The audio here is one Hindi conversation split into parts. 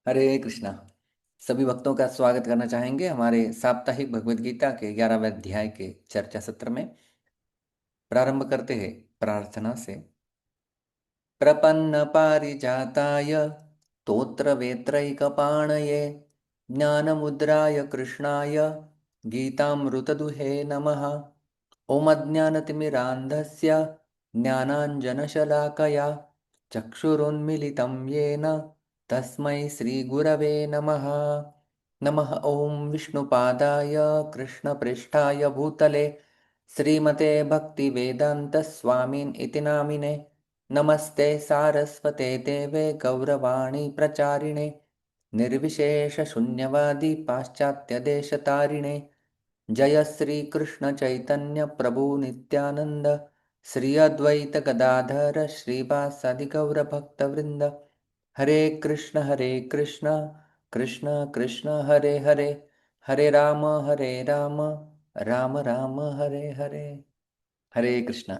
हरे कृष्णा। सभी भक्तों का स्वागत करना चाहेंगे हमारे साप्ताहिक भगवत गीता के 11वें अध्याय के चर्चा सत्र में। प्रारंभ करते हैं प्रार्थना से। प्रपन्न पारिजाताय तोत्र वेत्रैकपाणये ज्ञानमुद्राय कृष्णाय गीतामृतदुहे नमः। ओम अज्ञानतिमिरान्धस्य ज्ञानाञ्जनशलाकया चक्षुरुन्मिलितं येन तस्मै श्रीगुरवे नमः। नमः ओं विष्णुपादाय कृष्णप्रेष्ठाय भूतले श्रीमते भक्तिवेदान्तस्वामिन् इति नामिने। नमस्ते सारस्वते देवे गौरवाणी प्रचारिणे निर्विशेषशून्यवादी पाश्चात्यदेशतारिणे। जय श्री कृष्ण चैतन्य प्रभु नित्यानंद श्री अद्वैत गदाधर श्रीवासादि गौर भक्त वृंद। हरे कृष्ण कृष्ण कृष्ण हरे हरे, हरे राम राम राम हरे हरे। हरे कृष्णा।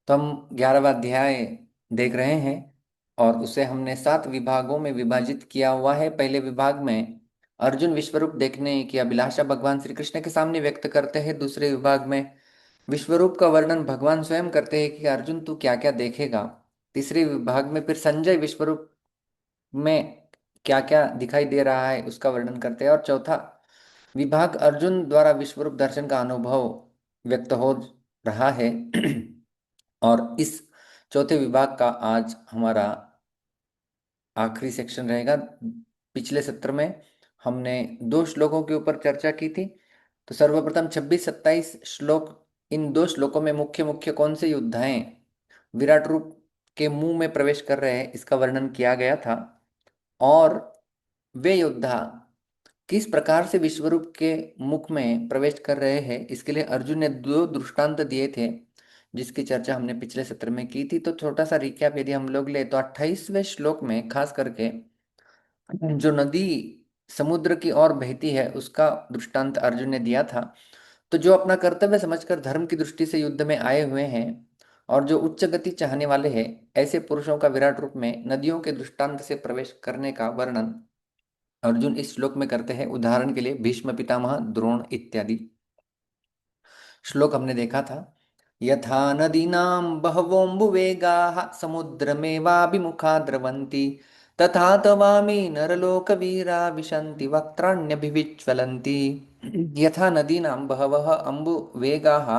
तो हम 11वां अध्याय देख रहे हैं और उसे हमने 7 विभागों में विभाजित किया हुआ है। पहले विभाग में अर्जुन विश्वरूप देखने की अभिलाषा भगवान श्री कृष्ण के सामने व्यक्त करते हैं। दूसरे विभाग में विश्वरूप का वर्णन भगवान स्वयं करते हैं कि अर्जुन तू क्या क्या देखेगा। तीसरे विभाग में फिर संजय विश्वरूप में क्या क्या दिखाई दे रहा है उसका वर्णन करते हैं। और चौथा विभाग अर्जुन द्वारा विश्वरूप दर्शन का अनुभव व्यक्त हो रहा है। और इस चौथे विभाग का आज हमारा आखिरी सेक्शन रहेगा। पिछले सत्र में हमने 2 श्लोकों के ऊपर चर्चा की थी। तो सर्वप्रथम 26-27 श्लोक, इन 2 श्लोकों में मुख्य मुख्य कौन से योद्धाएं विराट रूप के मुंह में प्रवेश कर रहे हैं इसका वर्णन किया गया था। और वे योद्धा किस प्रकार से विश्वरूप के मुख में प्रवेश कर रहे हैं इसके लिए अर्जुन ने 2 दृष्टांत दिए थे जिसकी चर्चा हमने पिछले सत्र में की थी। तो छोटा सा रिकैप यदि हम लोग ले तो 28वें श्लोक में खास करके जो नदी समुद्र की ओर बहती है उसका दृष्टांत अर्जुन ने दिया था। तो जो अपना कर्तव्य समझकर धर्म की दृष्टि से युद्ध में आए हुए हैं और जो उच्च गति चाहने वाले हैं ऐसे पुरुषों का विराट रूप में नदियों के दृष्टांत से प्रवेश करने का वर्णन अर्जुन इस श्लोक में करते हैं। उदाहरण के लिए भीष्म पितामह, द्रोण इत्यादि श्लोक हमने देखा था। यथा नदीनां बहवोऽम्बुवेगाः समुद्रमेवाभिमुखा द्रवन्ति तथा तवामि नरलोकवीरा विशन्ति वक्त्राण्यभिविज्वलन्ति। यथा नदीनां बहवः अम्बुवेगाः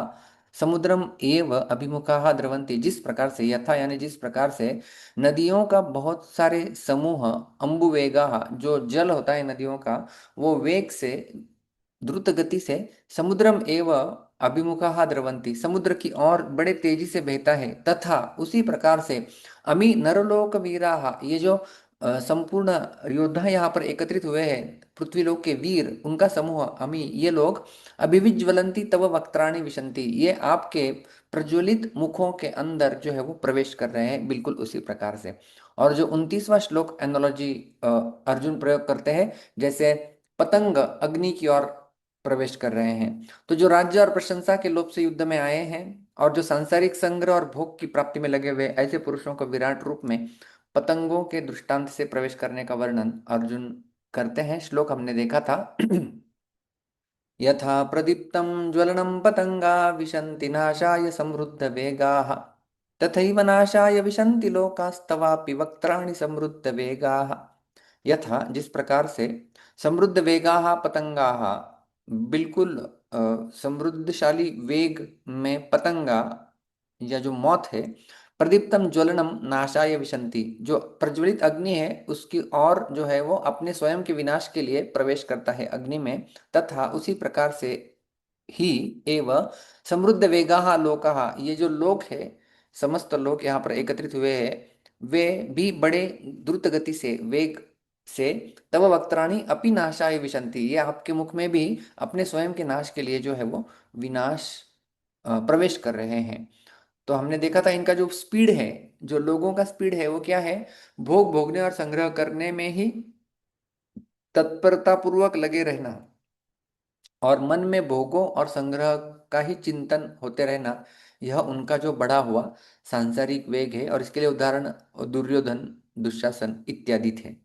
समुद्रम एव अभिमुखाः द्रवन्ति, जिस प्रकार से, यथा यानी जिस प्रकार से नदियों का बहुत सारे समूह, अम्बुवेगाः जो जल होता है नदियों का, वो वेग से द्रुत गति से समुद्रम एव अभिमुखा द्रवंती समुद्र की ओर बड़े तेजी से बहता है। तथा उसी प्रकार से अमी नरलोक वीरा, ये जो संपूर्ण योद्धा यहाँ पर एकत्रित हुए हैं, पृथ्वीलोक के वीर, उनका समूह अमी, ये लोग अभिविज्वलंती तव वक्त्राणि विशंति, ये आपके प्रज्वलित मुखों के अंदर जो है वो प्रवेश कर रहे हैं, बिल्कुल उसी प्रकार से। और जो 29वां श्लोक एनोलॉजी अर्जुन प्रयोग करते हैं, जैसे पतंग अग्नि की ओर प्रवेश कर रहे हैं, तो जो राज्य और प्रशंसा के लोभ से युद्ध में आए हैं और जो सांसारिक संग्रह और भोग की प्राप्ति में लगे हुए ऐसे पुरुषों को विराट रूप में पतंगों के दृष्टांत से प्रवेश करने का वर्णन अर्जुन करते हैं। श्लोक हमने देखा था। यथा प्रदीप्तं ज्वलनं पतंगा विशन्ति नाशाय समृद्ध वेगाः तथैव नाशाय विशन्ति लोकास्तवापि वक्त्राणि समृद्ध वेगाः। यथा जिस प्रकार से समृद्ध वेगाः पतंगाः, बिल्कुल समृद्धशाली वेग में पतंगा या जो मौत है, प्रदीप्तम ज्वलनम नाशाय विशंति, जो प्रज्वलित अग्नि है उसकी और जो है वो अपने स्वयं के विनाश के लिए प्रवेश करता है अग्नि में। तथा उसी प्रकार से ही एव समृद्ध वेगाः लोकाः, ये जो लोक है, समस्त लोक यहाँ पर एकत्रित हुए हैं, वे भी बड़े द्रुत गति से, वेग से, तव वक्त्राणि अपि नाशाय विशन्ति, ये आपके मुख में भी अपने स्वयं के नाश के लिए जो है वो विनाश प्रवेश कर रहे हैं। तो हमने देखा था इनका जो स्पीड है, जो लोगों का स्पीड है वो क्या है, भोग भोगने और संग्रह करने में ही तत्परता पूर्वक लगे रहना और मन में भोगों और संग्रह का ही चिंतन होते रहना, यह उनका जो बढ़ा हुआ सांसारिक वेग है। और इसके लिए उदाहरण दुर्योधन, दुशासन इत्यादि थे।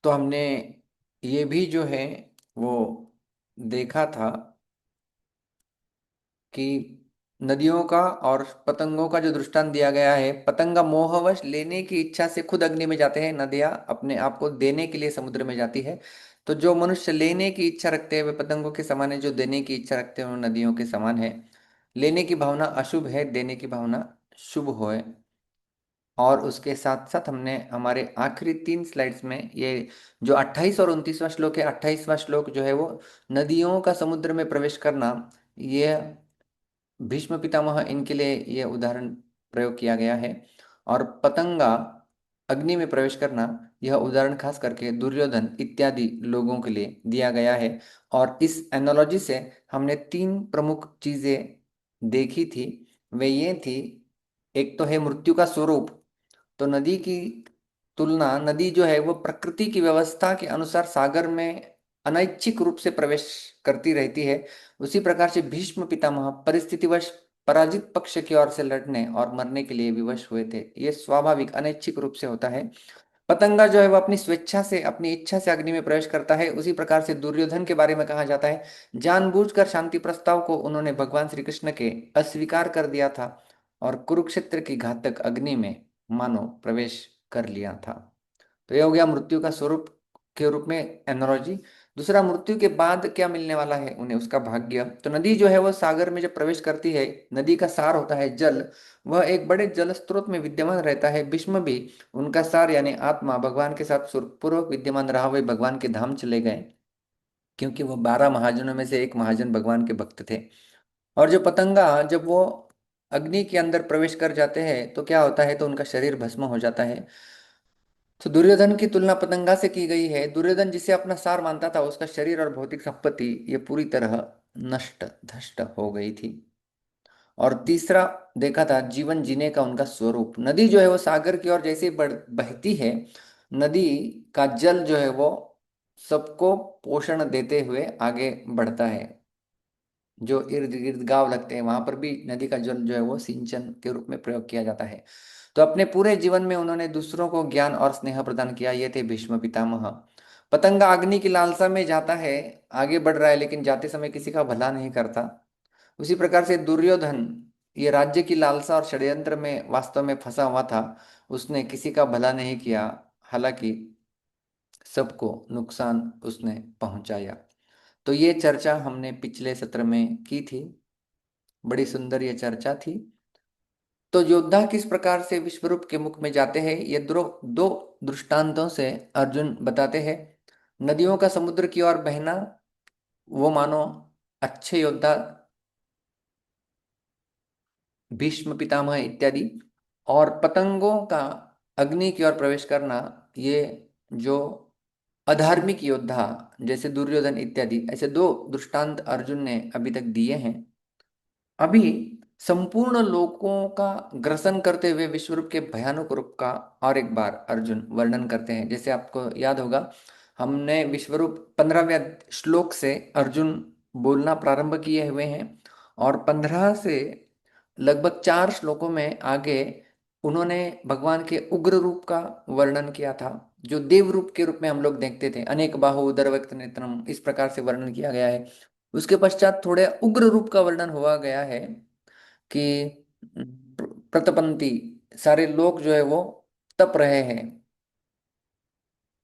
तो हमने ये भी जो है वो देखा था कि नदियों का और पतंगों का जो दृष्टांत दिया गया है, पतंगा मोहवश लेने की इच्छा से खुद अग्नि में जाते हैं, नदियां अपने आप को देने के लिए समुद्र में जाती है। तो जो मनुष्य लेने की इच्छा रखते हैं वे पतंगों के समान है, जो देने की इच्छा रखते हैं वो नदियों के समान है। लेने की भावना अशुभ है, देने की भावना शुभ है। और उसके साथ साथ हमने हमारे आखिरी 3 स्लाइड्स में ये जो 28 और 29वां श्लोक है, 28वां श्लोक जो है वो नदियों का समुद्र में प्रवेश करना, ये भीष्म पितामह इनके लिए यह उदाहरण प्रयोग किया गया है। और पतंगा अग्नि में प्रवेश करना, यह उदाहरण खास करके दुर्योधन इत्यादि लोगों के लिए दिया गया है। और इस एनालॉजी से हमने 3 प्रमुख चीजें देखी थी। वे ये थी, एक तो है मृत्यु का स्वरूप। तो नदी की तुलना, नदी जो है वो प्रकृति की व्यवस्था के अनुसार सागर में अनैच्छिक रूप से प्रवेश करती रहती है। उसी प्रकार से भीष्म पितामह परिस्थितिवश पराजित पक्ष की ओर से लड़ने और मरने के लिए विवश हुए थे। ये स्वाभाविक अनैच्छिक रूप से होता है। पतंगा जो है वो अपनी स्वेच्छा से, अपनी इच्छा से अग्नि में प्रवेश करता है। उसी प्रकार से दुर्योधन के बारे में कहा जाता है, जानबूझकर शांति प्रस्ताव को उन्होंने भगवान श्री कृष्ण के अस्वीकार कर दिया था और कुरुक्षेत्र की घातक अग्नि में मानो प्रवेश कर लिया था। तो यह हो गया मृत्यु का स्वरूप के रूप में एनालॉजी। दूसरा, मृत्यु के बाद क्या मिलने वाला है उन्हें, उसका भाग्य। तो नदी जो है वो सागर में जब प्रवेश करती है, नदी का सार होता है जल, वह एक बड़े जल स्रोत में विद्यमान रहता है। भीष्म भी उनका सार यानी आत्मा भगवान के साथ पूर्वक विद्यमान रहा, वे भगवान के धाम चले गए, क्योंकि वो 12 महाजनों में से एक महाजन भगवान के भक्त थे। और जो पतंगा जब वो अग्नि के अंदर प्रवेश कर जाते हैं तो क्या होता है, तो उनका शरीर भस्म हो जाता है। तो दुर्योधन की तुलना पतंगा से की गई है। दुर्योधन जिसे अपना सार मानता था, उसका शरीर और भौतिक संपत्ति ये पूरी तरह नष्ट धष्ट हो गई थी। और तीसरा देखा था जीवन जीने का उनका स्वरूप। नदी जो है वो सागर की ओर जैसे बहती है, नदी का जल जो है वो सबको पोषण देते हुए आगे बढ़ता है। जो इर्द गिर्द गांव लगते हैं वहां पर भी नदी का जल जो है वो सिंचन के रूप में प्रयोग किया जाता है। तो अपने पूरे जीवन में उन्होंने दूसरों को ज्ञान और स्नेह प्रदान किया। ये थे भीष्म पितामह। पतंगा अग्नि की लालसा में जाता है, आगे बढ़ रहा है, लेकिन जाते समय किसी का भला नहीं करता। उसी प्रकार से दुर्योधन ये राज्य की लालसा और षड्यंत्र में वास्तव में फंसा हुआ था, उसने किसी का भला नहीं किया, हालांकि सबको नुकसान उसने पहुंचाया। तो ये चर्चा हमने पिछले सत्र में की थी, बड़ी सुंदर ये चर्चा थी। तो योद्धा किस प्रकार से विश्वरूप के मुख में जाते हैं, ये दो दो दृष्टांतों से अर्जुन बताते हैं। नदियों का समुद्र की ओर बहना, वो मानो अच्छे योद्धा भीष्म पितामह इत्यादि। और पतंगों का अग्नि की ओर प्रवेश करना, ये जो अधार्मिक योद्धा जैसे दुर्योधन इत्यादि, ऐसे 2 दृष्टांत अर्जुन ने अभी तक दिए हैं। अभी संपूर्ण लोकों का ग्रसन करते हुए विश्वरूप के भयानक रूप का और एक बार अर्जुन वर्णन करते हैं। जैसे आपको याद होगा, हमने विश्वरूप 15वें श्लोक से अर्जुन बोलना प्रारंभ किए हुए हैं, और 15 से लगभग 4 श्लोकों में आगे उन्होंने भगवान के उग्र रूप का वर्णन किया था, जो देव रूप के रूप में हम लोग देखते थे। अनेक बाहु उदरवक्त नेत्रम, इस प्रकार से वर्णन किया गया है। उसके पश्चात थोड़े उग्र रूप का वर्णन हुआ गया है कि प्रतपंती सारे लोग जो है वो तप रहे हैं।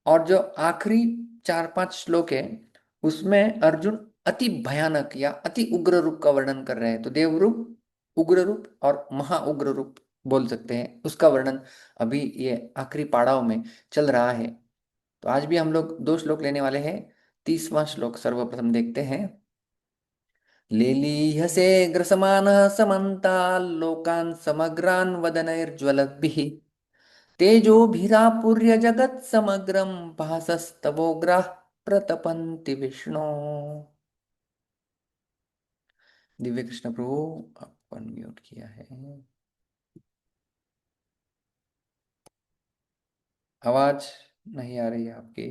और जो आखिरी 4-5 श्लोक है, उसमें अर्जुन अति भयानक या अति उग्र रूप का वर्णन कर रहे हैं। तो देव रूप, उग्र रूप और महा उग्र रूप बोल सकते हैं, उसका वर्णन अभी ये आखिरी पड़ाव में चल रहा है। तो आज भी हम लोग 2 श्लोक लेने वाले हैं। 30वां श्लोक सर्वप्रथम देखते हैं। लेलीहसे ग्रसमानः समन्ताल्लोकान् समग्रान् वदनैर्ज्वलद्भिः तेजोभिरापूर्य जगत्समग्रं भासस्तवोग्राः प्रतपन्ति विष्णो। दिव्य कृष्ण प्रभु, आप अनम्यूट किया है, आवाज नहीं आ रही है आपकी।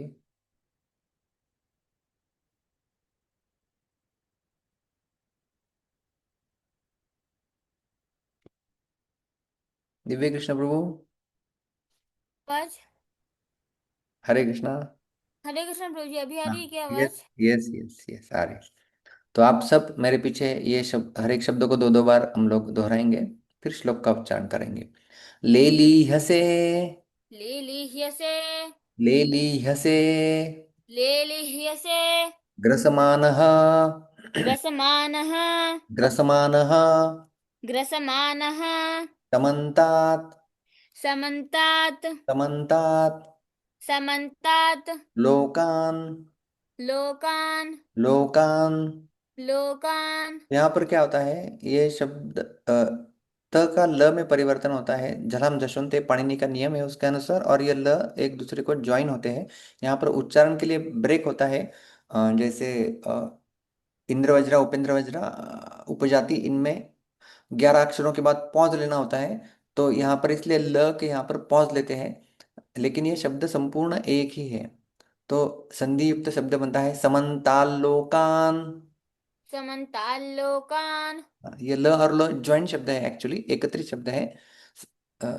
दिव्य कृष्ण प्रभु, आवाज। हरे कृष्णा। हरे कृष्ण प्रभु जी, अभी आ हाँ, रही है क्या यस आवाज? यस यस यस, आ रहे। तो आप सब मेरे पीछे ये शब्द, हर एक शब्द को दो दो बार हम लोग दोहराएंगे, फिर श्लोक का उच्चारण करेंगे। ले ली हसे, ले ली ह्यसे, ले ली हसे, ले ली ह्यसे, ग्रसमानः, ग्रसमानः, ग्रसमानः, ग्रसमानः, समन्तात्, समन्तात्, समन्तात्, समन्तात्, लोकान्, लोकान्, लोकान्। लोकान्। यहाँ पर क्या होता है, ये शब्द त का ल में परिवर्तन होता है। झलम जशुनते पाणिनि का नियम है उसके अनुसार, और ये ल एक दूसरे को ज्वाइन होते हैं। यहाँ पर उच्चारण के लिए ब्रेक होता है। जैसे इंद्र वज्रा, उपेंद्र वज्रा, उपजाति, इनमें 11 अक्षरों के बाद पॉज लेना होता है। तो यहाँ पर इसलिए ल के यहाँ पर पॉज लेते हैं, लेकिन ये शब्द संपूर्ण एक ही है। तो संधि युक्त शब्द बनता है समन्ताल्लोकान। समन्ताल्लोकान्। ये ल और लो ज्वाइंट शब्द है, एक्चुअली एकत्रित शब्द है। अ,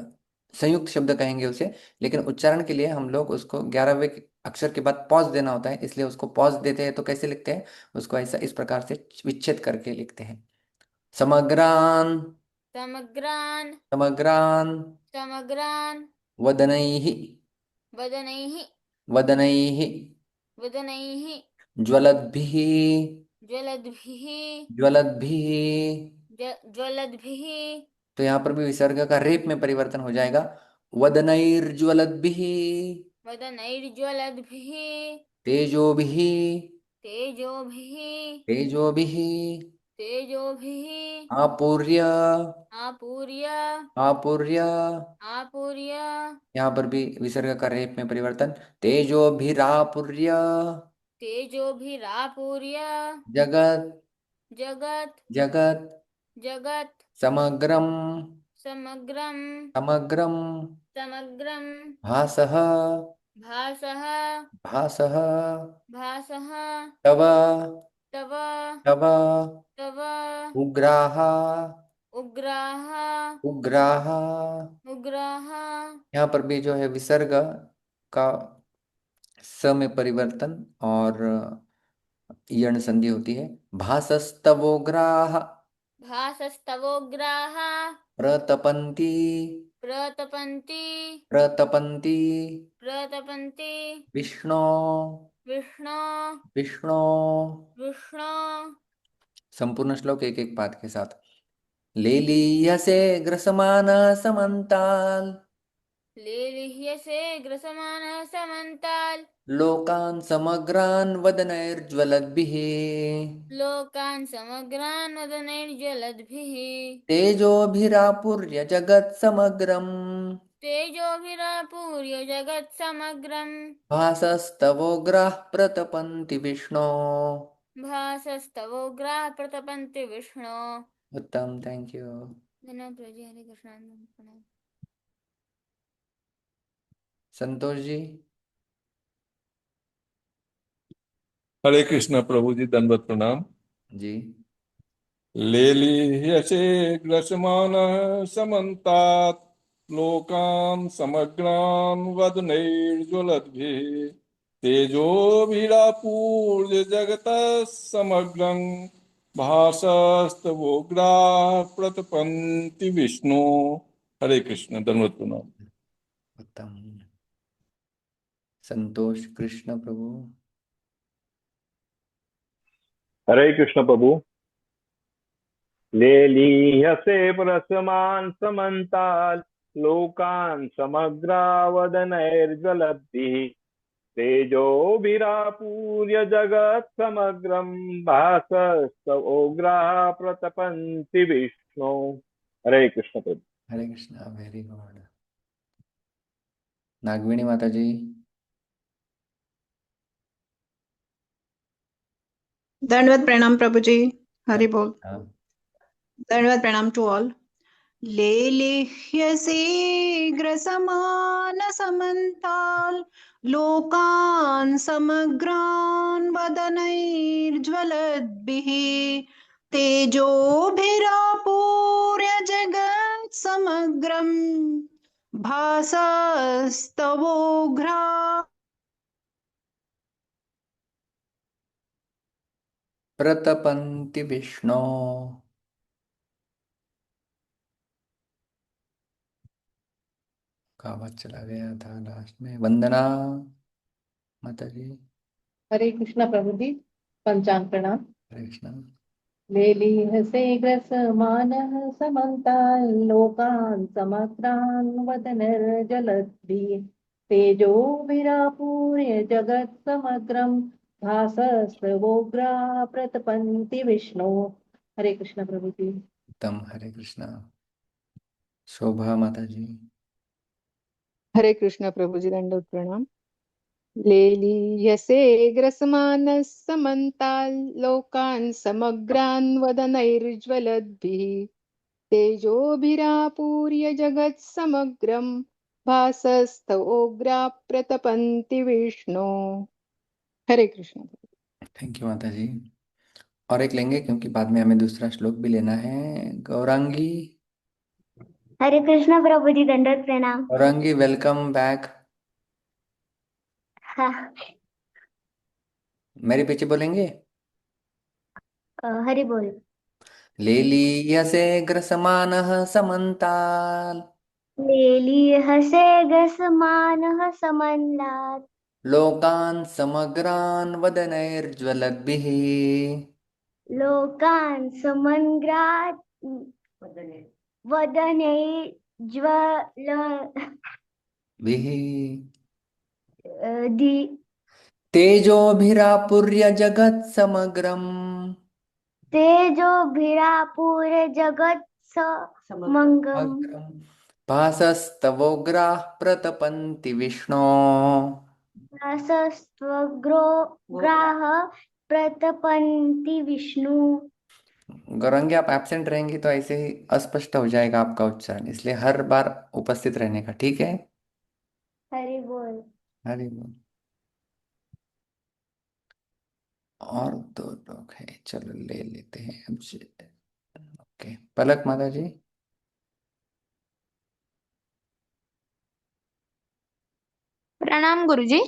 संयुक्त शब्द कहेंगे उसे, लेकिन उच्चारण के लिए हम लोग उसको 11वें अक्षर के बाद पॉज देना होता है, इसलिए उसको पॉज देते हैं। तो कैसे लिखते हैं उसको, ऐसा इस प्रकार से विच्छेद करके लिखते हैं। समग्रान, समग्रान्, समग्रान, समग्रान्। वदनैः, वदनैः, वदनैः, वदनैः, ज्वलद्भिः, ज्वलद्भिः, ज्वलद्भिः। ज्वलद्भिः। तो यहाँ पर भी विसर्ग का रेप में परिवर्तन हो जाएगा। वदनैर्ज्वलद्भिः, वदनैर्ज्वलद्भिः, तेजोभिः, तेजोभिः, तेजोभिः, तेजोभिः। आपूर्य, आपूर्य, आपूर्य। आपूर्य। यहाँ पर भी विसर्ग का रेप में परिवर्तन। तेजोभिरापूर्य, तेजोभिरापूर्य। जगत, जगत्, जगत, जगत्। समग्रम, समग्रं, समग्रम, समग्रं। भासः, भासः, भासः, भासः। तव, तव, तव, तव। उग्राः, उग्राः, उग्राः। उग्राः। यहाँ पर भी जो है विसर्ग का स में परिवर्तन और यण संधि होती है। भासस्तवोग्राः, भासस्तवोग्राः। प्रतपन्ति, प्रतपन्ति, प्रतपन्ति, प्रतपन्ति। विष्णो, विष्णो, विष्णो। विष्णो। संपूर्ण श्लोक एक एक पाद के साथ। लेलीयसे ग्रसमान समन्ताल, लेलिह्यसे ग्रसमानः समन्ताल्। लोकान् समग्रान् वदनैर्ज्वलद्भिः, लोकान् समग्रान् वदनैर्ज्वलद्भिः। तेजोभिरापूर्य जगत्समग्रम्, तेजोभिरापूर्य जगत्समग्रम्। भासस्तवोग्राः प्रतपन्ति विष्णो। भासस्तवोग्राः प्रतपन्ति विष्णो। उत्तम, थैंक यू। धन्यवाद प्रभु जी। हरे कृष्ण प्रणाम। संतोष जी। हरे कृष्ण प्रभु जी, दंडवत प्रणाम। जी। लेलीह्यसे ग्रसमानः समन्तात् लोकान् समग्रान् वदनैर्ज्वलद्भिः तेजोभिरापूर्य जगतः समग्रं भासस्तवोग्राः प्रतपन्ति विष्णु। हरे कृष्ण, दंडवत प्रणाम। उत्तम। संतोष कृष्ण प्रभु। हरे कृष्ण प्रभु। लेलीह्यसे प्रसमान् समन्ताल् लोकान् समग्रावदनैर्ज्वलद्भिः तेजोभिरापूर्य जगत् समग्रं भासस्तवोग्राः प्रतपन्ति विष्णु। हरे कृष्ण प्रभु। हरे कृष्णा, वेरी गुड। नागवेणी माता जी। दंडवत प्रणाम प्रभु जी। हरि हरे बोल। कृष्णा। दंडवत प्रणाम टू ऑल। लेलिह्यसे ग्रसमान समन्ताल् लोकान् समग्रान् वदनैर्ज्वलद्भिः तेजोभिरापूर्य जगत् समग्रम् भासस्तवोग्रा प्रतपन्ति विष्णो। कहावत चला गया था लास्ट में। वंदना माता जी। हरे कृष्णा प्रभु जी। पंचांग प्रणाम। हरे कृष्णा। लेलीह से ग्रस मानः समन्तान् लोकान् समग्रान् वदनर्जलद्भिः तेजोभिरापूर्य जगत् समग्रं भासस्तवोग्राः प्रतपन्ति विष्णु। हरे कृष्णा प्रभु जी। उत्तम। हरे कृष्णा। शोभा माता जी। हरे कृष्ण प्रभु जी। दंडवत प्रणाम। लेलीयसे ग्रसमानः समन्ताल्लोकान् समग्रान् वदनैर्ज्वलद्भिः तेजोभिरापूर्य जगत्समग्रं भासस्तवोग्राः प्रतपन्ति विष्णु। हरे कृष्ण। थैंक यू माता जी। और एक लेंगे क्योंकि बाद में हमें दूसरा श्लोक भी लेना है। गौरांगी। हरे कृष्ण प्रभु जी। दंडवत प्रणाम। Gaurangi welcome back. हाँ। मेरे पीछे बोलेंगे। हरि बोल। लेलीयसे ग्रसमानः समन्ताल् लेलीहसे ग्रसमानः समन्तात् लोकान् समग्रान् वदनैर्ज्वलद्भिः लोकान् समग्रात् वदने ज्वल विः दि तेजोभिरापुर्य जगत् समग्रम् तेजोभिरापूर्य जगत् समग्रम् भासस्तवोग्राः प्रतपन्ति विष्णो। सस्त्वग्रो ग्राह प्रतपन्ति विष्णु। गौरंगी आप एब्सेंट रहेंगी तो ऐसे ही अस्पष्ट हो जाएगा आपका उच्चारण, इसलिए हर बार उपस्थित रहने का। ठीक है। हरि बोल। हरि बोल। और दो लोग हैं, चलो ले लेते हैं हमसे। ओके, पलक माता जी। प्रणाम गुरुजी।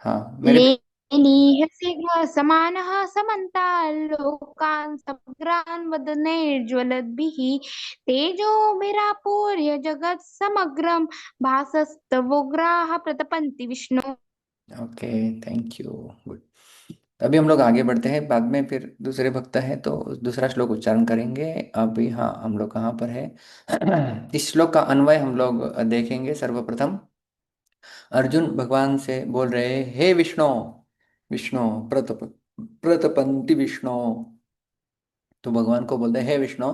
हाँ मेरे लेलीह सिंह समानः समन्ताल्लोकान् समग्रान् वदनैर्ज्वलद्भिः तेजोभिरापूर्य जगत् समग्रं भासस्तवोग्राः प्रतपन्ति Vishnu. Okay, thank you. Good. अभी हम लोग आगे बढ़ते हैं, बाद में फिर दूसरे भक्त हैं तो दूसरा श्लोक उच्चारण करेंगे। अभी हाँ, हम लोग कहाँ पर है? इस श्लोक का अन्वय हम लोग देखेंगे। सर्वप्रथम अर्जुन भगवान से बोल रहे हैं, हे विष्णु, विष्णु प्रतपन्ति विष्णु। तो भगवान को बोलते हैं, हे विष्णु,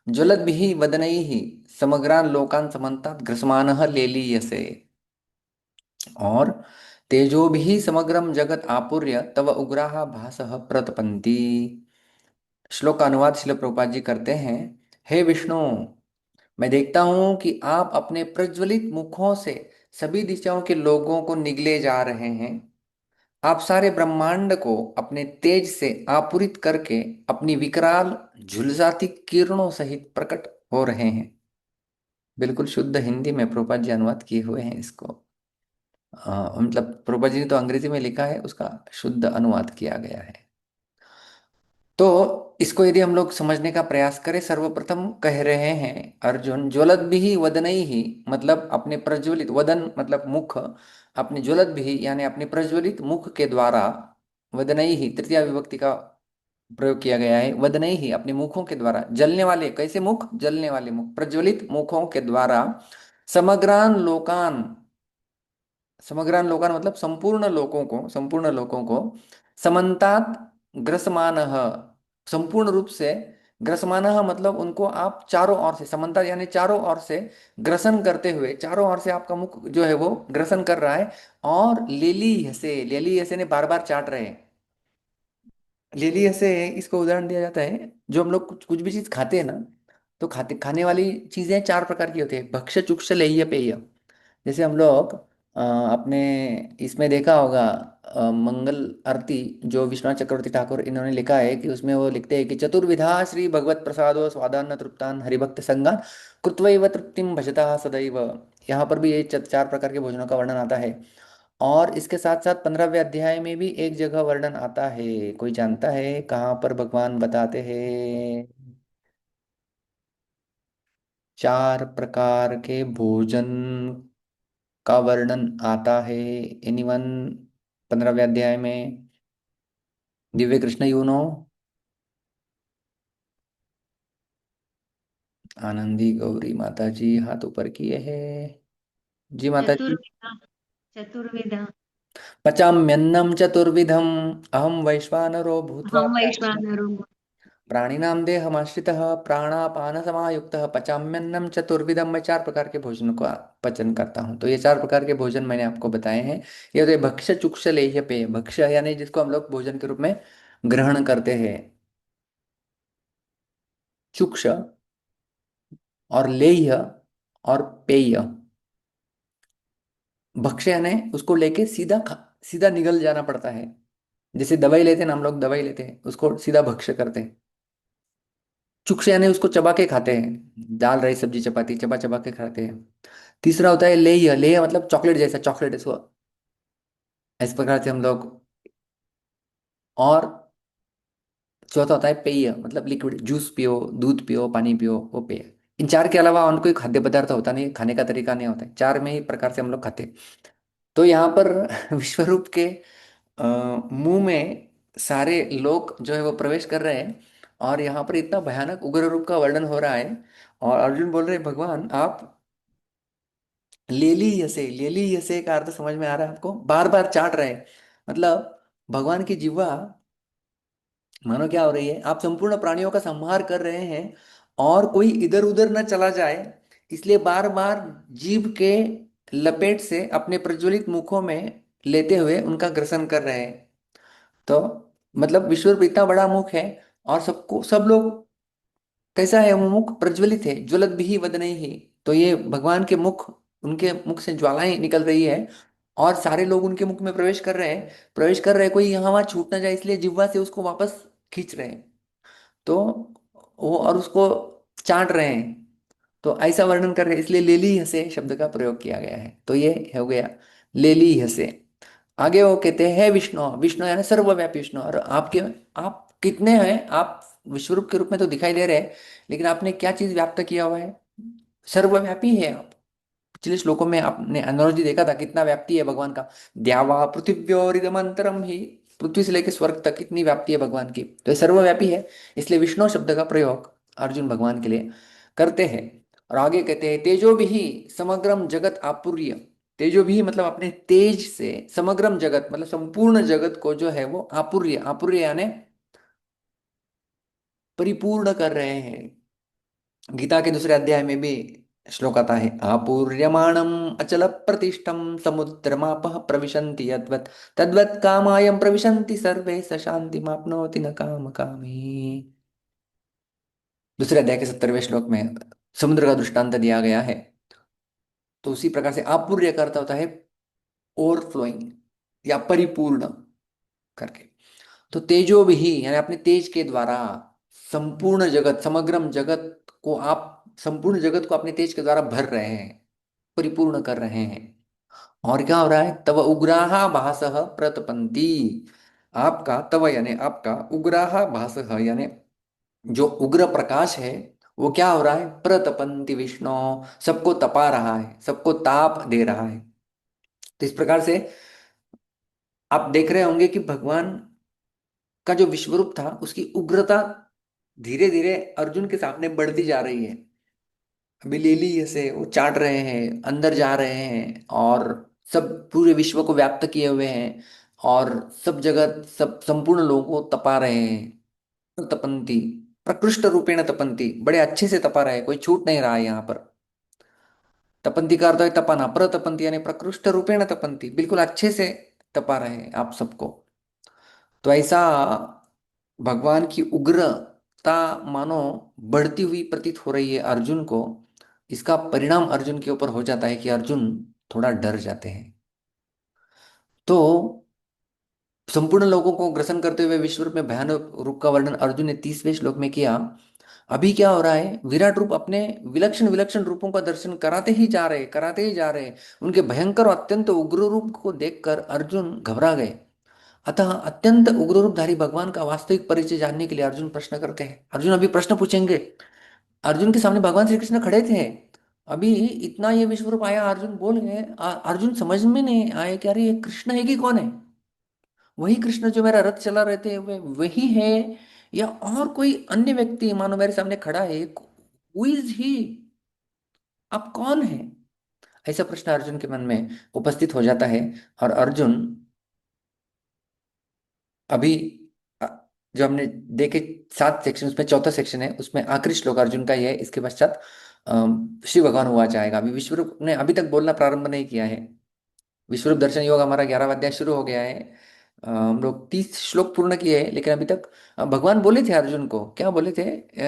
ज्वलद्भिः वदनैः समग्रान् लोकान् समन्तात् ग्रसमानः लेलीयसे। और तेजोभिः समग्रम जगत आपूर्य तव उग्राः भासः प्रतपन्ति। श्लोक का अनुवाद श्रील प्रभुपाद जी करते हैं, हे विष्णु, मैं देखता हूं कि आप अपने प्रज्वलित मुखों से सभी दिशाओं के लोगों को निगले जा रहे हैं। आप सारे ब्रह्मांड को अपने तेज से आपूरित करके अपनी विकराल झुलसाती किरणों सहित प्रकट हो रहे हैं। बिल्कुल शुद्ध हिंदी में प्रभुपाद जी अनुवाद किए हुए हैं इसको। मतलब प्रभुपाद जी ने तो अंग्रेजी में लिखा है, उसका शुद्ध अनुवाद किया गया है। तो इसको यदि हम लोग समझने का प्रयास करें, सर्वप्रथम कह रहे हैं अर्जुन, ज्वलद्भिः वदनैः, मतलब अपने प्रज्वलित, वदन मतलब मुख, अपने ज्वलद्भिः यानी अपने प्रज्वलित मुख के द्वारा, वदनैः तृतीया विभक्ति का प्रयोग किया गया है। वदनैः अपने मुखों के द्वारा, जलने वाले, कैसे मुख? जलने वाले मुख, प्रज्वलित मुखों के द्वारा समग्रान लोकान, समग्रान लोकान मतलब संपूर्ण लोकों को, संपूर्ण लोकों को, समन्तात ग्रसमानः, संपूर्ण रूप से, ग्रसमानः मतलब उनको आप चारों ओर से, समन्तात यानी चारों ओर से ग्रसन करते हुए, चारों ओर से आपका मुख जो है वो ग्रसन कर रहा है। और लेलीयसे, लेलीयसे ने बार बार चाट रहे हैं। लेलीयसे इसको उदाहरण दिया जाता है, जो हम लोग कुछ कुछ भी चीज खाते हैं ना, तो खाने वाली चीजें चार प्रकार की होती है, भक्ष्य चुक्ष लेह्य पेय। जैसे हम लोग अपने इसमें देखा होगा, मंगल आरती जो विश्वनाथ चक्रवर्ती ठाकुर इन्होंने लिखा है, कि उसमें वो लिखते हैं कि चतुर्विधा श्री भगवत प्रसादो स्वादान्न तृप्तान हरिभक्त संगान कृत्वैव तृप्तिम भजता सदैव। यहाँ पर भी ये चार प्रकार के भोजनों का वर्णन आता है। और इसके साथ साथ 15वें अध्याय में भी एक जगह वर्णन आता है, कोई जानता है कहाँ पर भगवान बताते हैं? 4 प्रकार के भोजन का वर्णन आता है। एनीवन? 15वें अध्याय में दिव्य कृष्ण यू नो? आनंदी गौरी माता जी हाथ ऊपर किए हैं। जी माता जी। चतुर्विध चतुर्विध पचाम्यन्नं चतुर्विधम् अहं वैश्वानरो भूत्वा अहं वैश्वानरो प्राणिनां देहमाश्रितः प्राणापान समायुक्तः पचाम्यन्नं चतुर्विधम। मैं 4 प्रकार के भोजन का पचन करता हूँ। तो ये 4 प्रकार के भोजन मैंने आपको बताए हैं। ये होते हैं भक्ष्य चुक्ष लेह्य पेय। भक्ष्य यानी जिसको हम लोग भोजन के रूप में ग्रहण करते हैं, चुक्ष और लेह्य और पेय। भक्ष्य यानी उसको लेके सीधा निगल जाना पड़ता है। जैसे दवाई लेते हैं ना, हम लोग दवाई लेते हैं उसको सीधा भक्ष्य करते हैं। चुक्ष यानी उसको चबा के खाते हैं, दाल राइस सब्जी चपाती चबा चबा के खाते हैं। तीसरा होता है लेह्य। लेह्य मतलब चॉकलेट जैसा, चॉकलेट इसको इस प्रकार से हम लोग। और चौथा होता है पेय, मतलब लिक्विड, जूस पियो, दूध पियो, पानी पियो, वो पेय। इन 4 के अलावा और कोई खाद्य पदार्थ होता नहीं, खाने का तरीका नहीं होता है। 4 में ही प्रकार से हम लोग खाते हैं। तो यहाँ पर विश्वरूप के मुंह में सारे लोग जो है वो प्रवेश कर रहे हैं, और यहाँ पर इतना भयानक उग्र रूप का वर्णन हो रहा है। और अर्जुन बोल रहे हैं भगवान आप लेली हसे का अर्थ समझ में आ रहा है आपको? बार बार चाट रहे हैं, मतलब भगवान की जिह्वा मानो क्या हो रही है, आप संपूर्ण प्राणियों का संहार कर रहे हैं और कोई इधर उधर न चला जाए, इसलिए बार बार जीभ के लपेट से अपने प्रज्वलित मुखों में लेते हुए उनका ग्रसन कर रहे हैं। तो मतलब विश्व इतना बड़ा मुख है, और सबको सब लोग कैसा है वो मुख? प्रज्वलित है, ज्वलत भी वदने ही। तो ये भगवान के मुख, उनके मुख से ज्वालाएं निकल रही है, और सारे लोग उनके मुख में प्रवेश कर रहे हैं, कोई यहाँ वहां छूट ना जाए इसलिए जिह्वा से उसको वापस खींच रहे हैं। तो वो और उसको चाट रहे हैं। तो ऐसा वर्णन कर रहे हैं, इसलिए लेली हसे शब्द का प्रयोग किया गया है। तो ये हो गया लेली हसे। आगे वो कहते हैं विष्णु। विष्णु यानी सर्वव्यापी विष्णु। और आप कितने हैं? आप विश्वरूप के रूप में तो दिखाई दे रहे हैं, लेकिन आपने क्या चीज व्याप्त किया हुआ है? सर्वव्यापी है आप। पिछले श्लोकों में आपने एनोलॉजी देखा था कितना व्याप्ति है भगवान का। द्यावा पृथिव्योरिदमंतरम ही, पृथ्वी से लेकर स्वर्ग तक कितनी व्याप्ति है भगवान की। तो ये सर्वव्यापी है, इसलिए विष्णु शब्द का प्रयोग अर्जुन भगवान के लिए करते हैं। और आगे कहते हैं तेजो भी समग्रम जगत आपूर्य। तेजो भी मतलब अपने तेज से समग्रम जगत मतलब संपूर्ण जगत को जो है वो आपूर्य, आपूर्य यानी परिपूर्ण कर रहे हैं। गीता के दूसरे अध्याय में भी श्लोक आता है आपूर्यमाणम अचल प्रतिष्ठम समुद्रमापः प्रविशन्ति यद्वत् तद्वत् कामायं प्रविशन्ति सर्वे स शान्तिमाप्नोति न काम कामी। दूसरे अध्याय के 70वें श्लोक में समुद्र का दृष्टांत दिया गया है। तो उसी प्रकार से आपूर्य का अर्थ होता है ओवरफ्लोइंग या परिपूर्ण करके। तो तेजो भी यानी अपने तेज के द्वारा संपूर्ण जगत, समग्रम जगत को आप संपूर्ण जगत को अपने तेज के द्वारा भर रहे हैं, परिपूर्ण कर रहे हैं। और क्या हो रहा है? तव उग्राहा भासः प्रतपंती। आपका तव यानी आपका, उग्राहा भासः यानी जो उग्र प्रकाश है वो क्या हो रहा है? प्रतपंती विष्णु, सबको तपा रहा है, सबको ताप दे रहा है। तो इस प्रकार से आप देख रहे होंगे कि भगवान का जो विश्वरूप था उसकी उग्रता धीरे धीरे अर्जुन के सामने बढ़ती जा रही है। अभी लेली से वो चाट रहे हैं, अंदर जा रहे हैं, और सब पूरे विश्व को व्याप्त किए हुए हैं, और सब जगह सब संपूर्ण लोगों को तपा रहे हैं। तपंती, प्रकृष्ट रूपेण तपंती, बड़े अच्छे से तपा रहे हैं, कोई छूट नहीं रहा है यहाँ पर। तपंती का अर्थ है तपाना, प्रतपंती यानी प्रकृष्ट रूपेण तपंती, बिल्कुल अच्छे से तपा रहे हैं आप सबको। तो ऐसा भगवान की उग्रता मानो बढ़ती हुई प्रतीत हो रही है अर्जुन को। इसका परिणाम अर्जुन के ऊपर हो जाता है कि अर्जुन थोड़ा डर जाते हैं। तो संपूर्ण लोगों को ग्रसन करते हुए विश्व रूप में भयानक रूप का वर्णन अर्जुन ने 30वें श्लोक में किया। अभी क्या हो रहा है, विराट रूप अपने विलक्षण विलक्षण रूपों का दर्शन कराते ही जा रहे, कराते ही जा रहे। उनके भयंकर और अत्यंत उग्र रूप को देखकर अर्जुन घबरा गए। अतः अत्यंत उग्र रूपधारी भगवान का वास्तविक परिचय जानने के लिए अर्जुन प्रश्न करते हैं। अर्जुन अभी प्रश्न पूछेंगे। अर्जुन के सामने भगवान श्री कृष्ण खड़े थे। अभी इतना ये विश्व रूप आया, अर्जुन बोल गए। अर्जुन समझ में नहीं आए कि अरे ये कृष्ण है कि कौन है। वही कृष्ण जो मेरा रथ चला रहे थे वही है, या और कोई अन्य व्यक्ति मानो मेरे सामने खड़ा है। हु इज ही, आप कौन है। ऐसा प्रश्न अर्जुन के मन में उपस्थित हो जाता है। और अर्जुन अभी अ, जो हमने देखे 7 सेक्शन, उसमें चौथा सेक्शन है, उसमें आखिरी श्लोक अर्जुन का ही है। इसके पश्चात श्री भगवान हुआ जाएगा। अभी विश्वरूप ने अभी तक बोलना प्रारंभ नहीं किया है। विश्वरूप दर्शन योग हमारा 11वां अध्याय शुरू हो गया है। हम लोग 30 श्लोक पूर्ण किए हैं, लेकिन अभी तक भगवान बोले थे अर्जुन को, क्या बोले थे,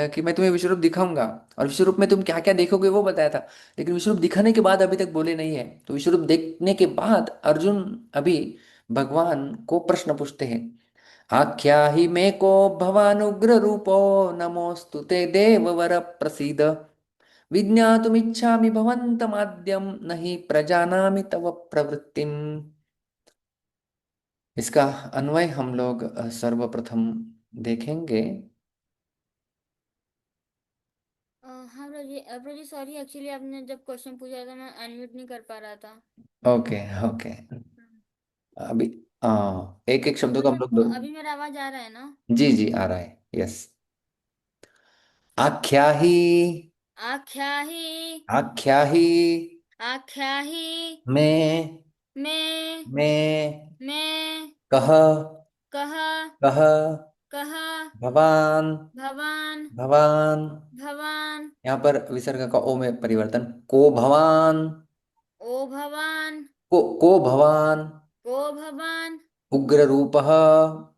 कि मैं तुम्हें विश्वरूप दिखाऊंगा और विश्वरूप में तुम क्या क्या देखोगे वो बताया था। लेकिन विश्वरूप दिखाने के बाद अभी तक बोले नहीं है। तो विश्वरूप देखने के बाद अर्जुन अभी भगवान को प्रश्न पूछते हैं। आख्या ही मे को भवानुग्र रूपो, नमोस्तु ते देववर प्रसीद, विज्ञातुमिच्छामि भवन्तमाद्यं न हि प्रजानामि तव प्रवृत्तिम। इसका अन्वय हम लोग सर्वप्रथम देखेंगे। हाँ प्रभु जी सॉरी, एक्चुअली आपने जब क्वेश्चन पूछा था मैं अनम्यूट नहीं कर पा रहा था। Okay okay. अभी एक एक शब्दों का हम लोग अभी मेरा आवाज आ रहा है ना? जी जी आ रहा है, यस। आख्या ही, आख्या ही, आख्या ही आख्या ही, मैं मैं मैं मैं कह कह कह कह भवान भवान भवान। भवान यहाँ पर विसर्ग का ओ में परिवर्तन, को भवान, ओ भवान को भवान, को भवान उग्र रूपः,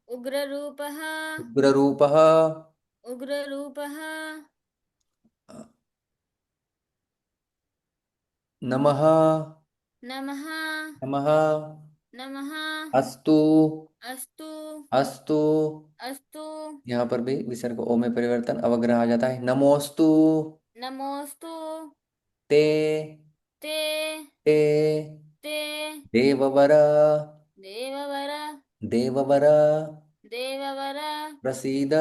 उग्र रूपः उग्र रूपः, उग्र रूपः नमः नमः नमः नमः अस्तु अस्तु अस्तु। अस्तु। यहाँ पर भी विसर्ग ओ में परिवर्तन, अवग्रह आ जाता है। नमोस्तु नमोस्तु ते ते ते ते देववर देववर देववर देववर प्रसीद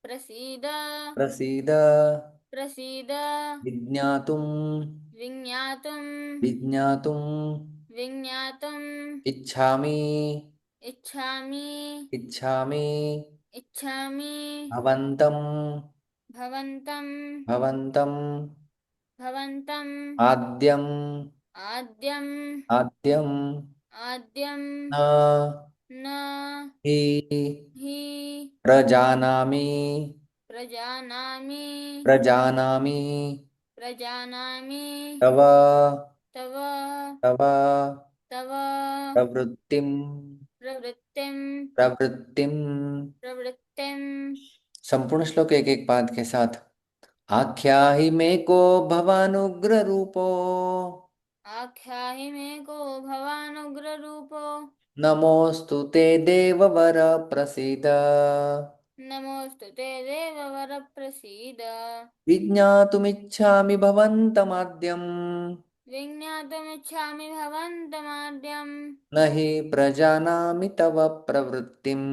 प्रसीद प्रसीद, प्रसीद विज्ञातुं विज्ञातुं विज्ञातुं विज्ञातुम् इच्छामि इच्छामि इच्छामि इच्छामि भवन्तं भवन्तं भवन्तं भवन्तम् आद्यं आद्यम् आद्यं आद्यं न न हि हि प्रजानामि प्रजानामि प्रजानामि प्रजानामि तव तव तव तव प्रवृत्तिं प्रवृत्तिं प्रवृत्तिं। प्रवृत्तिं। संपूर्ण श्लोक एक एक पाद के साथ। आख्या ही मे को भवानुग्र रूपो, आख्याहि मे को भवानुग्र रूपो, नमोस्तु ते देववर प्रसीद, नमोस्तु ते देववर प्रसीद। विज्ञातुमिच्छामि भवन्तमाद्यं विज्ञातुमिच्छामि भवन्तमाद्यं न हि प्रजानामि तव प्रवृत्तिम्।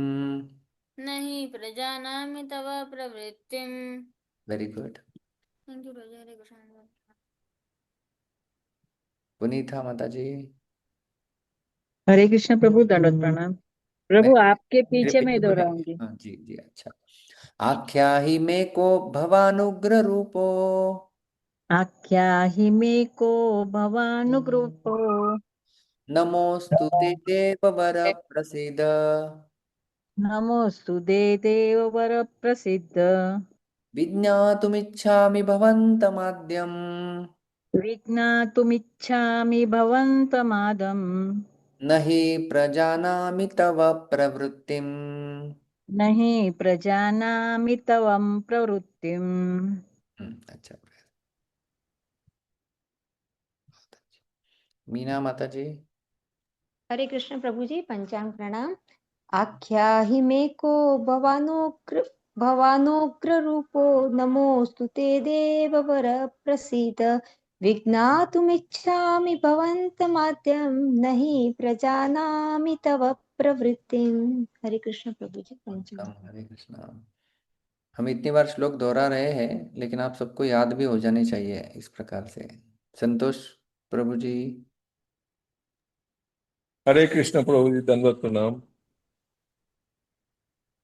न हि प्रजानामि तव प्रवृत्तिम्। Very good. थैंक यू प्रभु। हरे कृष्ण। पुनीता माता जी। हरे कृष्ण प्रभु, दंडवत प्रणाम। मैं प्रभु आपके मेरे पीछे मैं पीछे बोले, दोहराऊंगी। हाँ जी जी, अच्छा। आख्या ही मे को भवानुग्र रूपो, आख्या ही मे को भवानुग्रूपो, नमोस्तु ते देववर प्रसीद, नमोस्तु दे देववर प्रसिद्ध, विज्ञातुमिच्छामि भवन्तमाद्यम् विज्ञातुमिच्छामि भवन्तमादम् न हि प्रजानामि तव प्रवृत्तिम्। न हि प्रजानामि तवं प्रवृत्तिम्। अच्छा। मीना माता जी। हरे कृष्ण प्रभु जी, पंचांग प्रणाम। आख्या ही मे को भवानुग्र भवानुग्ररूपो नमोऽस्तु ते देववर प्रसीद विज्ञातुमिच्छामि भवन्तमाद्यं न हि प्रजानामि तव प्रवृत्तिम्। हरे कृष्ण प्रभु जी। Thank you. हरे कृष्णा। हम इतनी बार श्लोक दोहरा रहे हैं, लेकिन आप सबको याद भी हो जाने चाहिए इस प्रकार से। संतोष प्रभु जी। हरे कृष्ण प्रभु जी, दंडवत प्रणाम।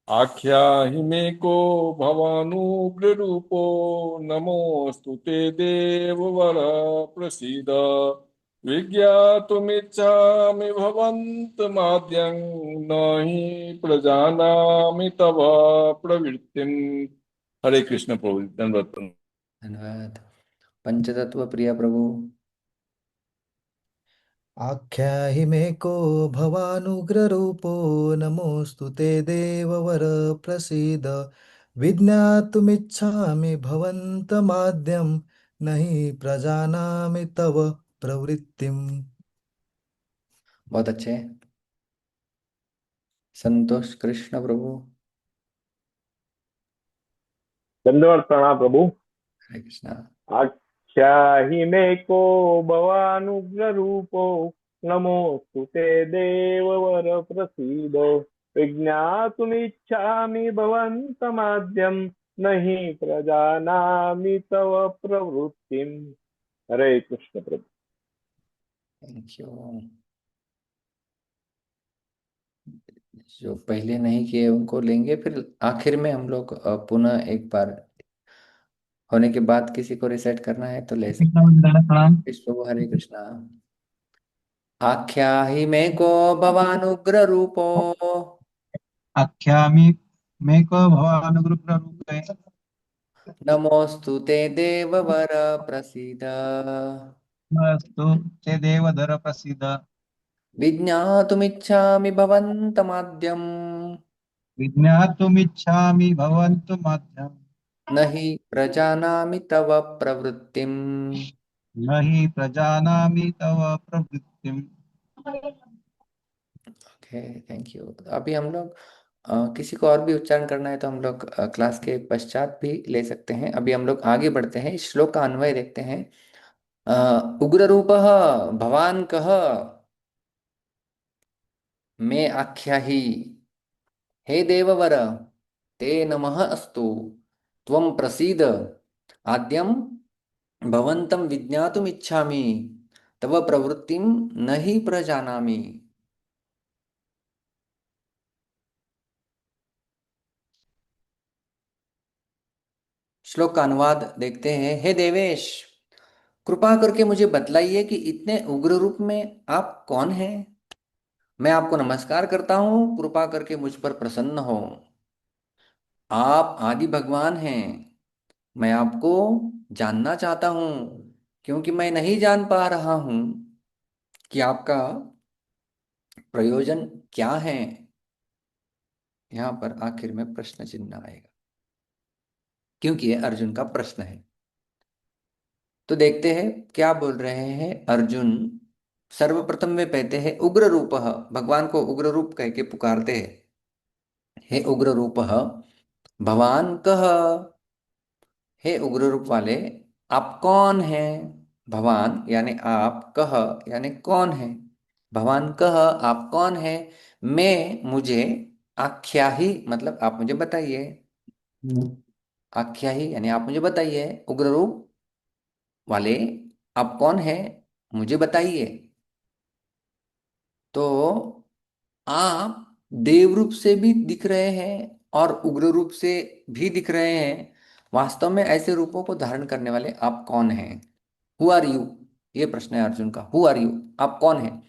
आख्या ही में को भवानुग्र रूपो नमोस्तु ते देववर प्रसीद विज्ञातुमिच्छामि भवन्तमाद्यं न हि प्रजानामि तव प्रवृत्तिम्। हरे कृष्ण प्रभु जी, दंडवत प्रणाम। धन्यवाद। पंचतत्व प्रिय प्रभु। आख्याहि मे को भवानुग्ररूपो नमोऽस्तु ते देववर प्रसीद विज्ञातुमिच्छामि भवन्तमाद्यं न हि प्रजानामि तव प्रवृत्तिम्। बहुत अच्छे। संतोष कृष्ण प्रभु। दंडवत प्रणाम प्रभु। हरे कृष्णा। आख्याहि मे को भवानुग्ररूपो नमोऽस्तु ते देववर प्रसीद विज्ञातुमिच्छामि भवन्तमाद्यं न हि प्रजानामि तव प्रवृत्तिम्। हरे कृष्ण प्रभु। Thank you. जो पहले नहीं किए उनको लेंगे, फिर आखिर में हम लोग पुनः एक बार होने के बाद किसी को रिसेट करना है तो ले सकते हैं। प्रभु हरे कृष्णा। आख्या ही मे को भवानुग्र रूपो आख्यामि मे को भवानुग्ररूपे नमोस्तु ते देववर प्रसीद नमोऽस्तु ते देवधर प्रसीद विज्ञातुमिच्छामि भवन्तमाद्यम् विज्ञातुमिच्छामि भवन्तमाद्यं न हि प्रजानामि तव प्रवृत्तिम्। न हि प्रजानामि तव प्रवृत्तिम्। Okay, thank you. अभी हम लोग किसी को और भी उच्चारण करना है तो हम लोग क्लास के पश्चात भी ले सकते हैं। अभी हम लोग आगे बढ़ते हैं, इस श्लोक का अन्वय देखते हैं। उग्र रूप भवान कह मे आख्या ही हे देववर ते नमः अस्तु त्वं प्रसीद आद्यम भवन्तं विज्ञातुम इच्छामि तव प्रवृत्तिम न हि प्रजानामि। श्लोक का अनुवाद देखते हैं। हे देवेश, कृपा करके मुझे बतलाइए कि इतने उग्र रूप में आप कौन हैं। मैं आपको नमस्कार करता हूं, कृपा करके मुझ पर प्रसन्न हो। आप आदि भगवान हैं। मैं आपको जानना चाहता हूं, क्योंकि मैं नहीं जान पा रहा हूं कि आपका प्रयोजन क्या है। यहां पर आखिर में प्रश्न चिन्ह आएगा, क्योंकि ये अर्जुन का प्रश्न है। तो देखते हैं क्या बोल रहे हैं अर्जुन। सर्वप्रथम वे कहते हैं उग्र रूप, भगवान को उग्र रूप कह के पुकारते हैं। हे उग्र रूप भवान कह, हे उग्र रूप वाले आप कौन हैं। भवान यानी आप, कह यानी कौन है। भवान कह आप कौन है। मैं मुझे, आख्या ही मतलब आप मुझे बताइए। आख्या ही यानी आप मुझे बताइए। उग्र रूप वाले आप कौन है, मुझे बताइए। तो आप देव रूप से भी दिख रहे हैं और उग्र रूप से भी दिख रहे हैं। वास्तव में ऐसे रूपों को धारण करने वाले आप कौन हैं। हु आर यू, ये प्रश्न है अर्जुन का। हु आर यू, आप कौन हैं।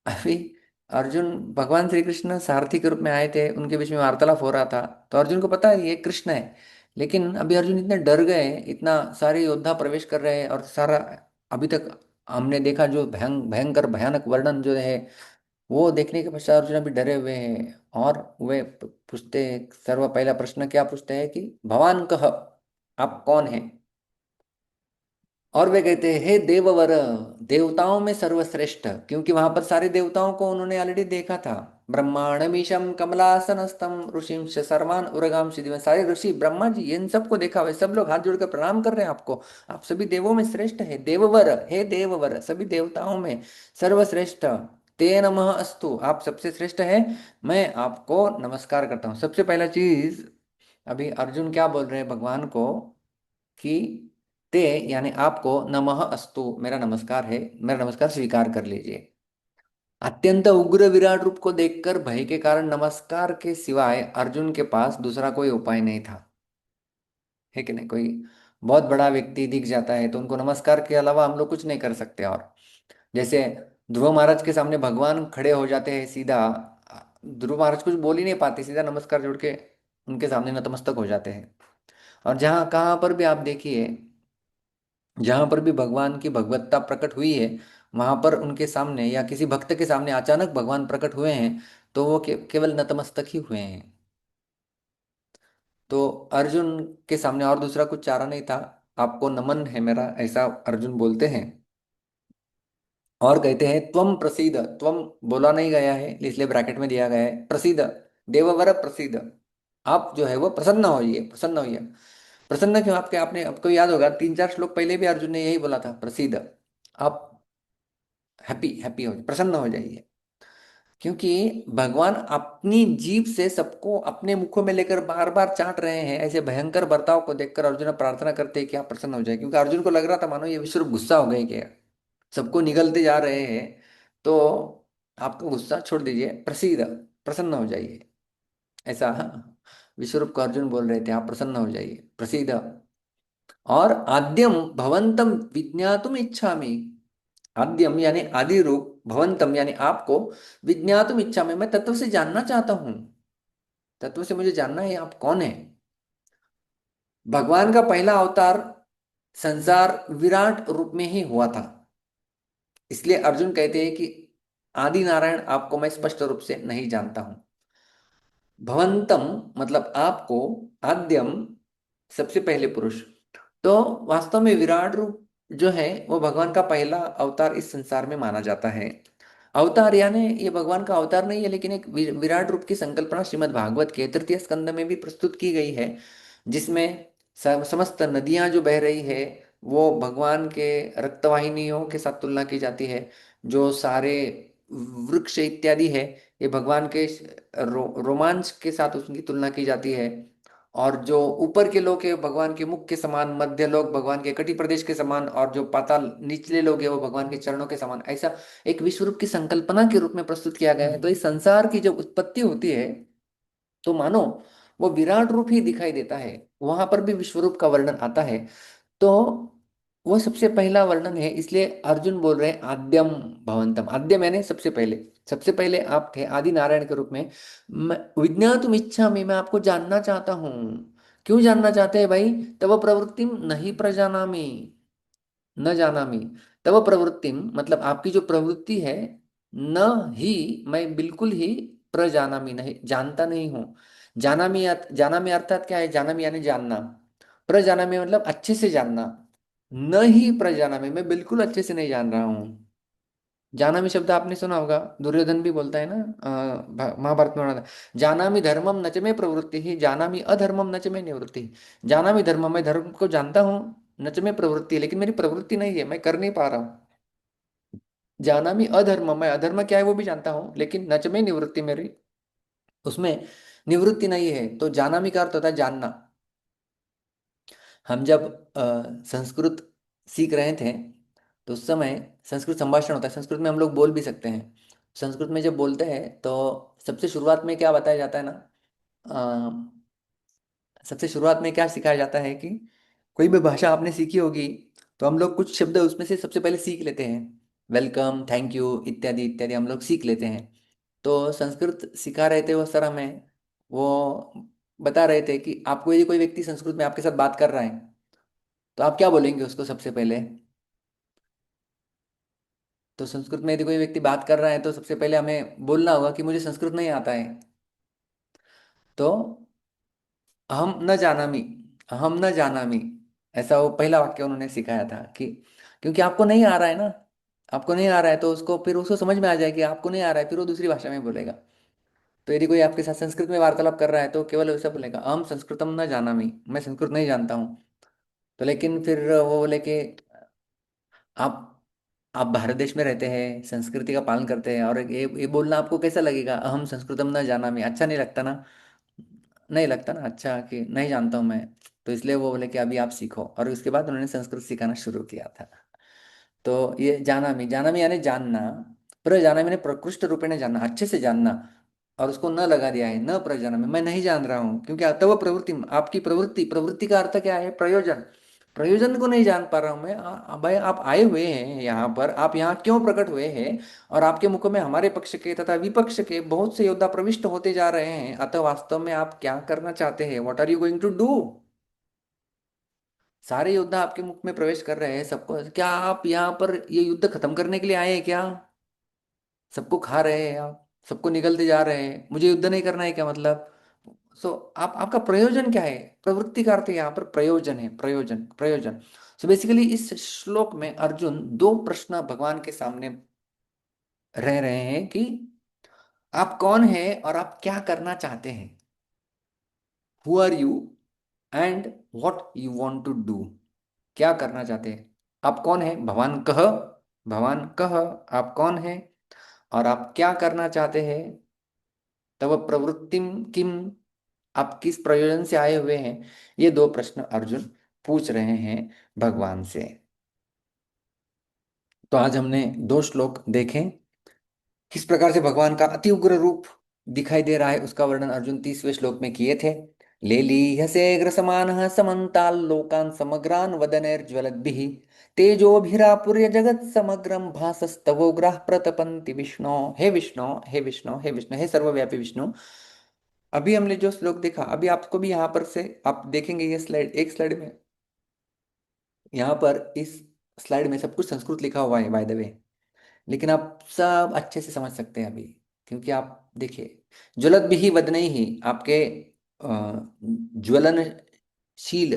अभी अर्जुन, भगवान श्री कृष्ण सारथी के रूप में आए थे, उनके बीच में वार्तालाप हो रहा था, तो अर्जुन को पता है ये कृष्ण है। लेकिन अभी अर्जुन इतने डर गए, इतना सारे योद्धा प्रवेश कर रहे हैं और सारा अभी तक हमने देखा जो भयंकर भयानक वर्णन जो है वो देखने के पश्चात अर्जुन अभी डरे हुए हैं। और वे पूछते, सर्व पहला प्रश्न क्या पूछते हैं कि भगवान कह आप कौन हैं। और वे कहते हैं हे देववर, देवताओं में सर्वश्रेष्ठ, क्योंकि वहां पर सारे देवताओं को उन्होंने ऑलरेडी देखा था। ब्रह्मांडमीशम कमलासनस्तम ऋषिं सर्वान उरगाम सिद्धि, सारे ऋषि ब्रह्मा जी इन सबको देखा हुआ है, सब लोग हाथ जोड़कर प्रणाम कर रहे हैं आपको। आप सभी देवों में श्रेष्ठ है, देववर हे देववर, सभी देवताओं में सर्वश्रेष्ठ। ते नमः अस्तु, आप सबसे श्रेष्ठ है, मैं आपको नमस्कार करता हूँ। सबसे पहला चीज, अभी अर्जुन क्या बोल रहे हैं भगवान को कि ते यानी आपको, नमः अस्तु मेरा नमस्कार है, मेरा नमस्कार स्वीकार कर लीजिए। अत्यंत उग्र विराट रूप को देखकर भय के कारण नमस्कार के सिवाय अर्जुन के पास दूसरा कोई उपाय नहीं था, है कि नहीं। कोई बहुत बड़ा व्यक्ति दिख जाता है तो उनको नमस्कार के अलावा हम लोग कुछ नहीं कर सकते। और जैसे ध्रुव महाराज के सामने भगवान खड़े हो जाते हैं, सीधा ध्रुव महाराज कुछ बोल ही नहीं पाते, सीधा नमस्कार जोड़ के उनके सामने नतमस्तक हो जाते हैं। और जहाँ कहाँ पर भी आप देखिए, जहां पर भी भगवान की भगवत्ता प्रकट हुई है, वहां पर उनके सामने या किसी भक्त के सामने अचानक भगवान प्रकट हुए हैं तो वो केवल नतमस्तक ही हुए हैं। तो अर्जुन के सामने और दूसरा कुछ चारा नहीं था, आपको नमन है मेरा, ऐसा अर्जुन बोलते हैं। और कहते हैं त्वम प्रसीद, त्वम बोला नहीं गया है इसलिए ब्रैकेट में दिया गया है, प्रसीद देववर प्रसीद, आप जो है वो प्रसन्न होइए, प्रसन्न होइए। प्रसन्न क्यों, आपके आपने आपको याद होगा 3-4 श्लोक पहले भी अर्जुन ने यही बोला था, प्रसीद, आप हैप्पी हैप्पी हो, प्रसन्न हो जाइए। क्योंकि भगवान अपनी जीभ से सबको अपने मुखों में लेकर बार बार चाट रहे हैं, ऐसे भयंकर बर्ताव को देखकर अर्जुन प्रार्थना करते हैं कि आप प्रसन्न हो जाए। क्योंकि अर्जुन को लग रहा था मानो ये विश्व गुस्सा हो गए क्या, सबको निगलते जा रहे हैं, तो आपका गुस्सा छोड़ दीजिए, प्रसीद प्रसन्न हो जाइए, ऐसा विश्वरूप को अर्जुन बोल रहे थे, आप प्रसन्न हो जाइए, प्रसीद। और आद्यम भवंतम विज्ञातुम इच्छामि, आद्यम यानी आदि रूप, भवंतम यानी आपको, विज्ञातुम इच्छामि मैं तत्व से जानना चाहता हूं, तत्व से मुझे जानना है आप कौन है। भगवान का पहला अवतार संसार विराट रूप में ही हुआ था, इसलिए अर्जुन कहते हैं कि आदि नारायण आपको मैं स्पष्ट रूप से नहीं जानता हूं। भवंतम मतलब आपको, आद्यम सबसे पहले पुरुष, तो वास्तव में विराट रूप जो है वो भगवान का पहला अवतार इस संसार में माना जाता है। अवतार यानी ये भगवान का अवतार नहीं है, लेकिन एक विराट रूप की संकल्पना श्रीमद् भागवत के तृतीय स्कंद में भी प्रस्तुत की गई है, जिसमें समस्त नदियां जो बह रही है वो भगवान के रक्तवाहिनियों के साथ तुलना की जाती है। जो सारे वृक्ष इत्यादि है ये भगवान के रोमांच के साथ उसकी तुलना की जाती है। और जो ऊपर के लोग है भगवान के मुख के समान, मध्य लोग भगवान के कटी प्रदेश के समान, और जो पाताल निचले लोग है वो भगवान के चरणों के समान, ऐसा एक विश्व रूप की संकल्पना के रूप में प्रस्तुत किया गया है। तो इस संसार की जब उत्पत्ति होती है तो मानो वो विराट रूप ही दिखाई देता है, वहां पर भी विश्व रूप का वर्णन आता है। तो वो सबसे पहला वर्णन है, इसलिए अर्जुन बोल रहे हैं आद्यम भवंतम, आद्य मैंने सबसे पहले, सबसे पहले आप थे आदि नारायण के रूप में। विज्ञातुम इच्छा में, मैं आपको जानना चाहता हूँ। क्यों जानना चाहते हैं भाई, तब प्रवृत्तिम नहीं प्रजानामि, न जानामि, तब प्रवृत्तिम मतलब आपकी जो प्रवृत्ति है, न ही मैं बिल्कुल ही प्रजानामि नहीं जानता नहीं हूँ। जानामि जानामि अर्थात क्या है, जानामि यानी जानना, प्रजानामि मतलब अच्छे से जानना, न ही प्रजानामि मैं बिल्कुल अच्छे से नहीं जान रहा हूँ। जानामि शब्द आपने सुना होगा, दुर्योधन भी बोलता है ना, महाभारत में होना था, जानामि धर्मम न च मे प्रवृत्ति ही जानामि अधर्मम न च मे निवृत्ति। जानामि धर्मम, मैं धर्म को जानता हूँ, न च मे प्रवृत्ति लेकिन मेरी प्रवृत्ति नहीं है, मैं कर नहीं पा रहा हूँ। जानामि अधर्म, मैं अधर्म क्या है वो भी जानता हूँ, लेकिन न च मे निवृत्ति, मेरी उसमें निवृत्ति नहीं है। तो जानामि का अर्थ होता है जानना। हम जब संस्कृत सीख रहे थे तो उस समय संस्कृत संभाषण होता है, संस्कृत में हम लोग बोल भी सकते हैं। संस्कृत में जब बोलते हैं तो सबसे शुरुआत में क्या बताया जाता है ना, सबसे शुरुआत में क्या सिखाया जाता है कि कोई भी भाषा आपने सीखी होगी तो हम लोग कुछ शब्द उसमें से सबसे पहले सीख लेते हैं, वेलकम, थैंक यू इत्यादि इत्यादि हम लोग सीख लेते हैं। तो संस्कृत सिखा रहे थे वो सर हमें, वो बता रहे थे कि आपको यदि कोई व्यक्ति संस्कृत में आपके साथ बात कर रहा है तो आप क्या बोलेंगे उसको सबसे पहले। तो संस्कृत में यदि कोई व्यक्ति बात कर रहा है तो सबसे पहले हमें बोलना होगा कि मुझे संस्कृत नहीं आता है। तो अहम न जानामि, अहम न जानामि, ऐसा वो पहला वाक्य उन्होंने सिखाया था कि क्योंकि आपको नहीं आ रहा है ना, आपको नहीं आ रहा है तो उसको फिर उसको समझ में आ जाए कि आपको नहीं आ रहा है, फिर वो दूसरी भाषा में बोलेगा। तो यदि कोई आपके साथ संस्कृत में वार्तालाप कर रहा है तो केवल वैसा बोलेगा अहम संस्कृतम न जानामि, मैं संस्कृत नहीं जानता हूँ। तो लेकिन फिर वो बोले कि आप आप भारत देश में रहते हैं, संस्कृति का पालन करते हैं, और ये बोलना आपको कैसा लगेगा, अहम संस्कृतम न जानामि, अच्छा नहीं लगता ना? नहीं लगता ना अच्छा, कि नहीं जानता हूँ मैं। तो इसलिए वो बोले कि अभी आप सीखो, और उसके बाद उन्होंने संस्कृत सिखाना शुरू किया था। तो ये जानामि, जानामि यानी जानना, प्रजानामि यानी प्रकृष्ट रूपेण जानना, अच्छे से जानना, और उसको न लगा दिया है, न प्रजानामि, मैं नहीं जान रहा हूँ, क्योंकि तव प्रवृत्ति, आपकी प्रवृत्ति, प्रवृत्ति का अर्थ क्या है, प्रयोजन, प्रयोजन को नहीं जान पा रहा हूँ मैं। भाई आप आए हुए हैं यहाँ पर, आप यहाँ क्यों प्रकट हुए हैं, और आपके मुख में हमारे पक्ष के तथा विपक्ष के बहुत से योद्धा प्रविष्ट होते जा रहे हैं, अतः वास्तव में आप क्या करना चाहते हैं, what are you going to do. सारे योद्धा आपके मुख में प्रवेश कर रहे हैं, सबको, क्या आप यहाँ पर ये युद्ध खत्म करने के लिए आए हैं क्या? सबको खा रहे हैं आप, सबको निकलते जा रहे हैं, मुझे युद्ध नहीं करना है क्या मतलब? सो आप, आपका प्रयोजन क्या है, प्रवृत्ति का अर्थ यहाँ पर प्रयोजन है, प्रयोजन, प्रयोजन। सो बेसिकली इस श्लोक में अर्जुन दो प्रश्न भगवान के सामने रह रहे हैं कि आप कौन हैं और आप क्या करना चाहते हैं, who are you and what you want to do, क्या करना चाहते हैं, आप कौन है, भगवान कह, भगवान कह, आप कौन है और आप क्या करना चाहते हैं, तब प्रवृत्तिम किम, आप किस प्रयोजन से आए हुए हैं। ये दो प्रश्न अर्जुन पूछ रहे हैं भगवान से। तो आज हमने दो श्लोक देखे, किस प्रकार से भगवान का अति उग्र रूप दिखाई दे रहा है, उसका वर्णन अर्जुन 30वें श्लोक में किए थे। लेलीहसेग्रसमानः समन्ताल्लोकान् समग्रान् वदनैर्ज्वलद्भिः तेजोभिरापुर्य जगत् समग्रं भासस्तवोग्राः प्रतपन्ति विष्णो, हे विष्णु, हे विष्णु, हे विष्णु, हे सर्वव्यापी विष्णु। अभी हमने जो श्लोक देखा, अभी आपको भी यहाँ पर से आप देखेंगे, ये स्लाइड, एक स्लाइड में, यहाँ पर इस स्लाइड में सब कुछ संस्कृत लिखा हुआ है बाय द वे, लेकिन आप सब अच्छे से समझ सकते हैं अभी, क्योंकि आप देखिए, ज्वलत भी ही वदनई ही, आपके ज्वलनशील,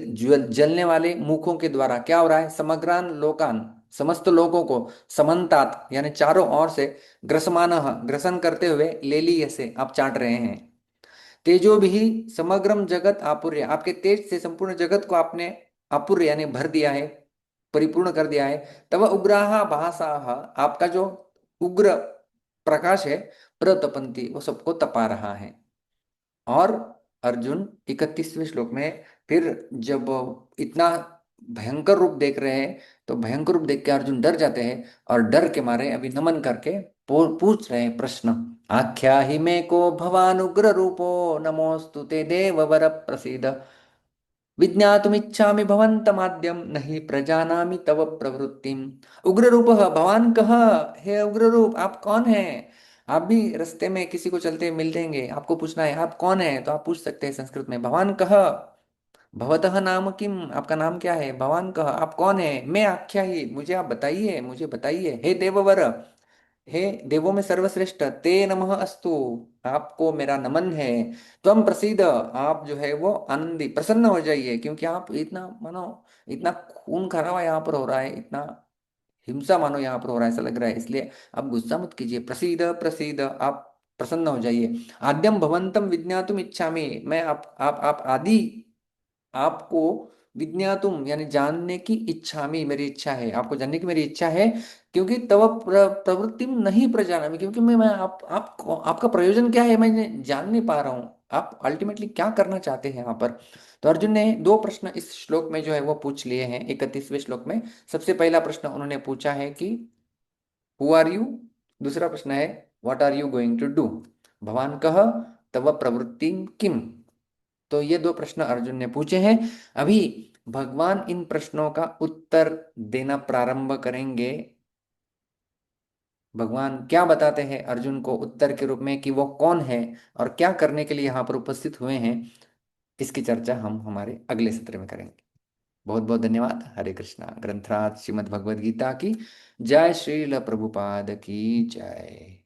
जलने वाले मुखों के द्वारा क्या हो रहा है, समग्रान लोकान, समस्त लोगों को, समन्तात यानी चारों ओर से, ग्रसमान, ग्रसन करते हुए, लेली से आप चाट रहे हैं, तेजो भी समग्रम जगत आपुर्य, आपके तेज से संपूर्ण जगत को आपने आपुर्य यानी भर दिया है, परिपूर्ण कर दिया है। तब उग्राह भासाह, आपका जो उग्र प्रकाश है, प्रतपंती, वो सबको तपा रहा है। और अर्जुन 31वें श्लोक में फिर जब इतना भयंकर रूप देख रहे हैं, तो भयंकर रूप देख के अर्जुन डर जाते हैं, और डर के मारे अभी नमन करके पूछ रहे हैं प्रश्न, आख्या ही मे को भवानुग्र रूपो नमोस्तु ते देववर प्रसीद विज्ञातुमिच्छामि भवन्तमाद्यं नहि प्रजानामि तव प्रवृत्तिम। उग्र रूप भवान कह, हे उग्र रूप आप कौन हैं। आप भी रास्ते में किसी को चलते मिलेंगे, आपको पूछना है आप कौन है, तो आप पूछ सकते हैं संस्कृत में, भवान कह भवतः नाम किम, आपका नाम क्या है, भवान कह आप कौन है, मैं आख्या ही, मुझे आप बताइए, मुझे बताइए, हे देववर, हे देवों में सर्वश्रेष्ठ, ते नमः अस्तु, आपको मेरा नमन है, त्वम प्रसीद, आप जो है वो आनंदी प्रसन्न हो जाइए, क्योंकि आप इतना मानो, इतना खून खराबा यहाँ पर हो रहा है, इतना हिंसा मानो यहाँ पर हो रहा है, ऐसा लग रहा है, इसलिए आप गुस्सा मत कीजिए, प्रसीद प्रसीद, आप प्रसन्न हो जाइए। आद्यम भवंतम विज्ञातुम इच्छामि, मैं आप आदि, आपको विज्ञातुम यानी जानने की इच्छा में, मेरी इच्छा है, आपको जानने की मेरी इच्छा है, क्योंकि तव प्रवृत्ति नहीं प्रजानामि, क्योंकि मैं आपका प्रयोजन क्या है मैं जान नहीं पा रहा हूँ, आप अल्टीमेटली क्या करना चाहते हैं यहाँ पर। तो अर्जुन ने दो प्रश्न इस श्लोक में जो है वो पूछ लिए हैं 31वें श्लोक में। सबसे पहला प्रश्न उन्होंने पूछा है कि हु आर यू, दूसरा प्रश्न है what are you going to do, भगवान कह तव प्रवृत्ति किम। तो ये दो प्रश्न अर्जुन ने पूछे हैं। अभी भगवान इन प्रश्नों का उत्तर देना प्रारंभ करेंगे। भगवान क्या बताते हैं अर्जुन को उत्तर के रूप में, कि वो कौन है और क्या करने के लिए यहाँ पर उपस्थित हुए हैं, इसकी चर्चा हम हमारे अगले सत्र में करेंगे। बहुत बहुत धन्यवाद। हरे कृष्णा। ग्रंथराज श्रीमद् भगवद गीता की जय, श्रील प्रभुपाद की जय।